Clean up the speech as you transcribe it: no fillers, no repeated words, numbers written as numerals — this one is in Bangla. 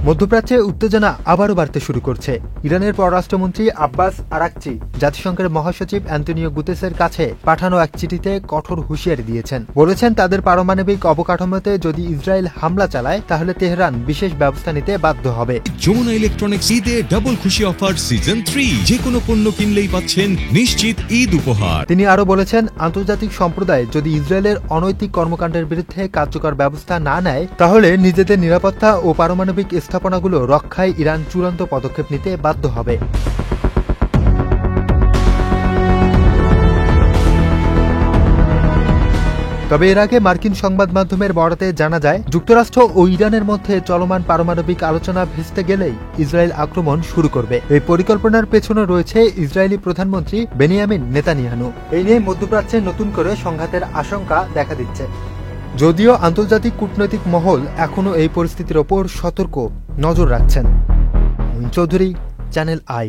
মধ্যপ্রাচ্যে উত্তেজনা আবারও বাড়তে শুরু করছে। ইরানের পররাষ্ট্রমন্ত্রী আব্বাস আরাকচি জাতিসংঘের মহাসচিব অ্যান্টনিও গুতেরেসের কাছে পাঠানো এক চিঠিতে কঠোর হুঁশিয়ারি দিয়েছেন। বলেছেন, তাদের পারমাণবিক অবকাঠামোতে যদি ইসরায়েল হামলা চালায় তাহলে তেহরান বিশেষ ব্যবস্থা নিতে বাধ্য হবে। যমুনা ইলেকট্রনিক্স ঈদে ডাবল খুশি অফার সিজন 3, যে কোনো পণ্য কিনলেই পাচ্ছেন নিশ্চিত ঈদ উপহার। তিনি আরো বলেছেন, আন্তর্জাতিক সম্প্রদায় যদি ইসরায়েলের অনৈতিক কর্মকাণ্ডের বিরুদ্ধে কার্যকর ব্যবস্থা না নেয় তাহলে নিজেদের নিরাপত্তা ও পারমাণবিক স্থাপনাগুলো রক্ষায় ইরান চূড়ান্ত পদক্ষেপ নিতে বাধ্য হবে। তবে এর আগে মার্কিন সংবাদ মাধ্যমের বরাতে জানা যায়, যুক্তরাষ্ট্র ও ইরানের মধ্যে চলমান পারমাণবিক আলোচনা ভেস্তে গেলেই ইসরায়েল আক্রমণ শুরু করবে। এই পরিকল্পনার পেছনে রয়েছে ইসরায়েলি প্রধানমন্ত্রী বেনিয়ামিন নেতানিয়াহু। এই নিয়ে মধ্যপ্রাচ্যে নতুন করে সংঘাতের আশঙ্কা দেখা দিচ্ছে। যদিও আন্তর্জাতিক কূটনৈতিক মহল এখনও এই পরিস্থিতির ওপর সতর্ক নজর রাখছেন। Chowdhury, channel I.